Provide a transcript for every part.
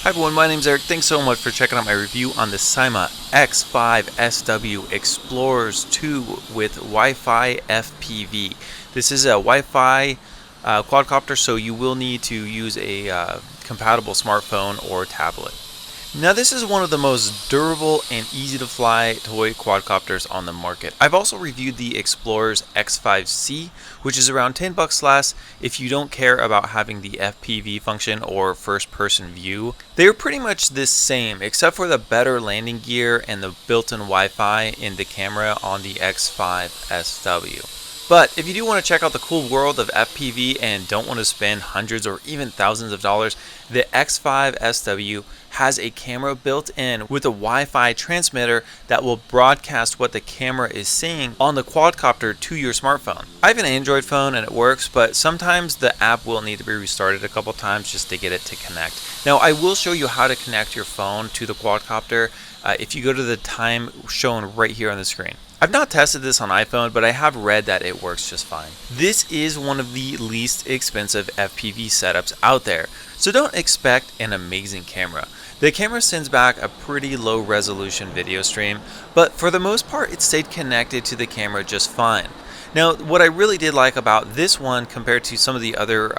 Hi everyone, my name's Eric. Thanks so much for checking out my review on the Syma X5SW Explorers 2 with Wi-Fi FPV. This is a Wi-Fi quadcopter, so you will need to use a compatible smartphone or tablet. Now this is one of the most durable and easy to fly toy quadcopters on the market. I've also reviewed the Explorers X5C, which is around $10 less if you don't care about having the FPV function or first person view. They're pretty much the same except for the better landing gear and the built-in Wi-Fi in the camera on the X5SW. But if you do want to check out the cool world of FPV and don't want to spend hundreds or even thousands of dollars, the X5SW has a camera built in with a Wi-Fi transmitter that will broadcast what the camera is seeing on the quadcopter to your smartphone. I have an Android phone and it works, but sometimes the app will need to be restarted a couple times just to get it to connect. Now I will show you how to connect your phone to the quadcopter if you go to the time shown right here on the screen. I've not tested this on iPhone, but I have read that it works just fine. This is one of the least expensive FPV setups out there, so don't expect an amazing camera. The camera sends back a pretty low resolution video stream, but for the most part it stayed connected to the camera just fine. Now what I really did like about this one compared to some of the other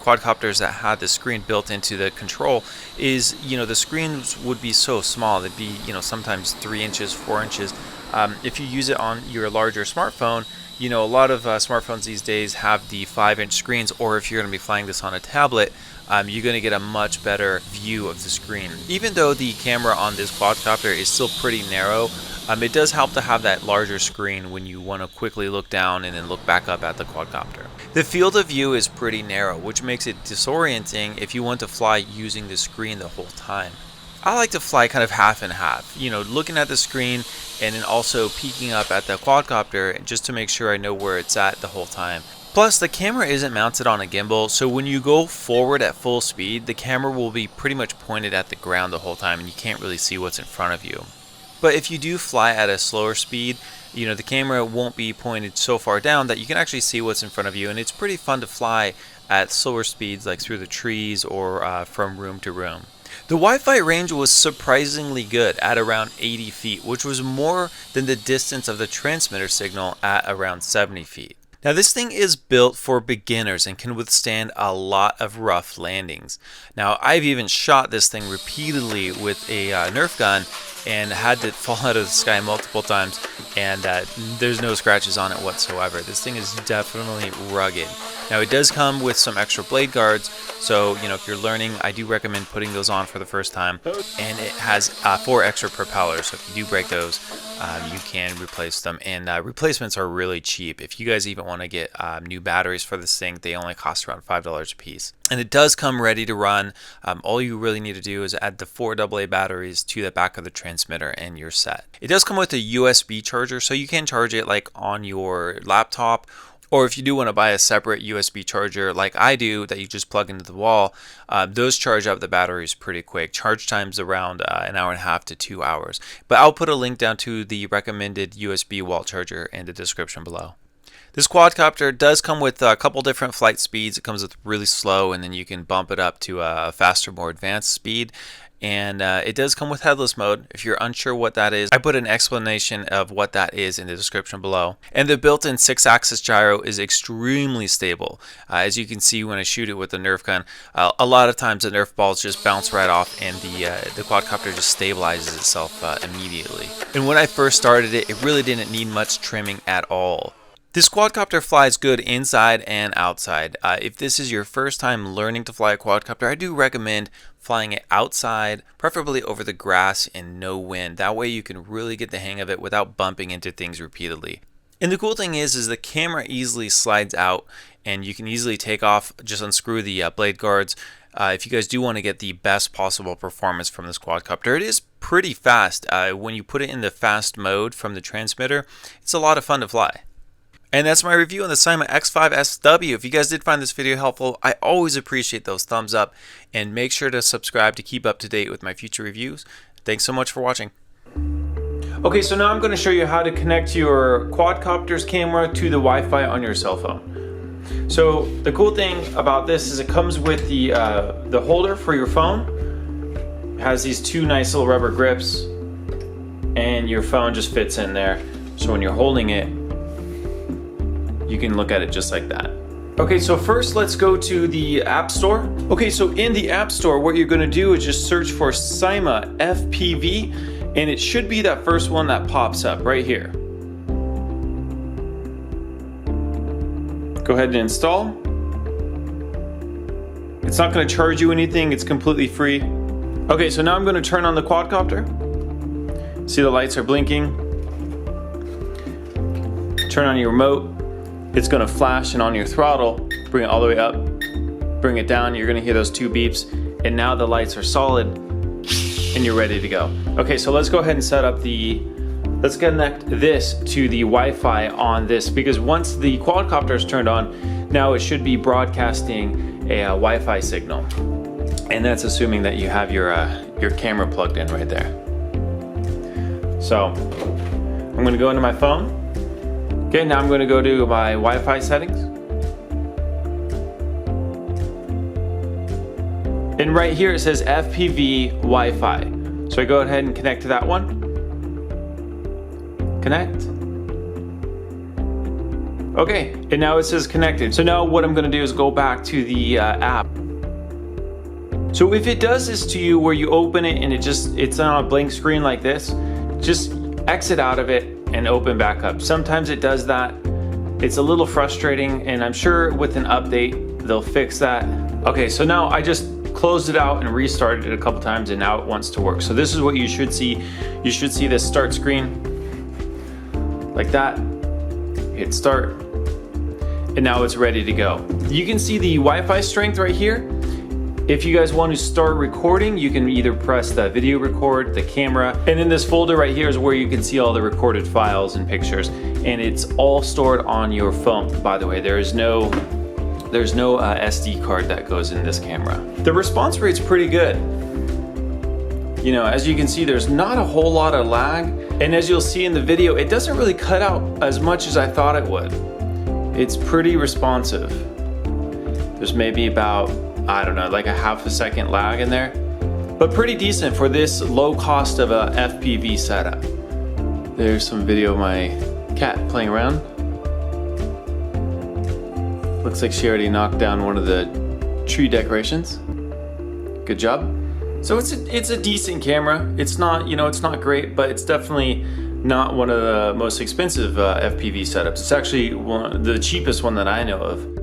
quadcopters that had the screen built into the control is, the screens would be so small. They'd be, sometimes 3 inches, 4 inches. If you use it on your larger smartphone, a lot of smartphones these days have the 5-inch screens, or if you're going to be flying this on a tablet, you're going to get a much better view of the screen. Even though the camera on this quadcopter is still pretty narrow, it does help to have that larger screen when you want to quickly look down and then look back up at the quadcopter. The field of view is pretty narrow, which makes it disorienting if you want to fly using the screen the whole time. I like to fly kind of half and half, looking at the screen and then also peeking up at the quadcopter just to make sure I know where it's at the whole time. Plus, the camera isn't mounted on a gimbal, so when you go forward at full speed, the camera will be pretty much pointed at the ground the whole time and you can't really see what's in front of you. But if you do fly at a slower speed, the camera won't be pointed so far down that you can actually see what's in front of you, and it's pretty fun to fly at slower speeds like through the trees or from room to room. The Wi-Fi range was surprisingly good at around 80 feet, which was more than the distance of the transmitter signal at around 70 feet. Now this thing is built for beginners and can withstand a lot of rough landings. Now I've even shot this thing repeatedly with a Nerf gun and had to fall out of the sky multiple times, and there's no scratches on it whatsoever. This thing is definitely rugged. Now it does come with some extra blade guards, so if you're learning, I do recommend putting those on for the first time. And it has 4 extra propellers, so if you do break those, you can replace them, and replacements are really cheap. If you guys even want to get new batteries for this thing, they only cost around $5 a piece. And it does come ready to run. All you really need to do is add the 4 AA batteries to the back of the transmitter and you're set. It does come with a USB charger, so you can charge it like on your laptop, or if you do want to buy a separate USB charger like I do that you just plug into the wall, those charge up the batteries pretty quick. Charge time's around an hour and a half to 2 hours. But I'll put a link down to the recommended USB wall charger in the description below. This quadcopter does come with a couple different flight speeds. It comes with really slow, and then you can bump it up to a faster, more advanced speed. And it does come with headless mode. If you're unsure what that is, I put an explanation of what that is in the description below. And the built-in 6-axis gyro is extremely stable. As you can see when I shoot it with the Nerf gun, a lot of times the Nerf balls just bounce right off and the quadcopter just stabilizes itself immediately. And when I first started it, it really didn't need much trimming at all. This quadcopter flies good inside and outside. If this is your first time learning to fly a quadcopter, I do recommend flying it outside, preferably over the grass and no wind. That way you can really get the hang of it without bumping into things repeatedly. And the cool thing is the camera easily slides out and you can easily take off, just unscrew the blade guards. If you guys do want to get the best possible performance from this quadcopter, it is pretty fast. When you put it in the fast mode from the transmitter, it's a lot of fun to fly. And that's my review on the Syma X5SW. If you guys did find this video helpful, I always appreciate those thumbs up, and make sure to subscribe to keep up to date with my future reviews. Thanks so much for watching. Okay, so now I'm going to show you how to connect your quadcopter's camera to the Wi-Fi on your cell phone. So the cool thing about this is it comes with the holder for your phone, has these two nice little rubber grips, and your phone just fits in there. So when you're holding it, you can look at it just like that. Okay, so first let's go to the App Store. Okay, so in the App Store, what you're gonna do is just search for Syma FPV, and it should be that first one that pops up right here. Go ahead and install. It's not gonna charge you anything, it's completely free. Okay, so now I'm gonna turn on the quadcopter. See the lights are blinking. Turn on your remote. It's gonna flash, and on your throttle, bring it all the way up, bring it down, you're gonna hear those two beeps, and now the lights are solid, and you're ready to go. Okay, so let's go ahead and set up let's connect this to the Wi-Fi on this, because once the quadcopter is turned on, now it should be broadcasting a Wi-Fi signal. And that's assuming that you have your camera plugged in right there. So, I'm gonna go into my phone. Okay, now I'm going to go to my Wi-Fi settings. And right here it says FPV Wi-Fi. So I go ahead and connect to that one. Connect. Okay, and now it says connected. So now what I'm going to do is go back to the app. So if it does this to you where you open it and it's on a blank screen like this, just exit out of it and open back up. Sometimes it does that. It's a little frustrating, and I'm sure with an update they'll fix that. Okay, so now I just closed it out and restarted it a couple times, and now it wants to work. So this is what you should see. You should see this start screen like that. Hit start, and now it's ready to go. You can see the Wi-Fi strength right here. If you guys want to start recording, you can either press the video record, the camera, and in this folder right here is where you can see all the recorded files and pictures, and it's all stored on your phone. By the way, there's no SD card that goes in this camera. The response rate's pretty good. You know, as you can see, there's not a whole lot of lag, and as you'll see in the video, it doesn't really cut out as much as I thought it would. It's pretty responsive. There's maybe about, I don't know, like a half a second lag in there, but pretty decent for this low cost of a FPV setup. There's some video of my cat playing around. Looks like she already knocked down one of the tree decorations. Good job. So it's a decent camera. It's not, you know, it's not great, but it's definitely not one of the most expensive FPV setups. It's actually the cheapest one that I know of.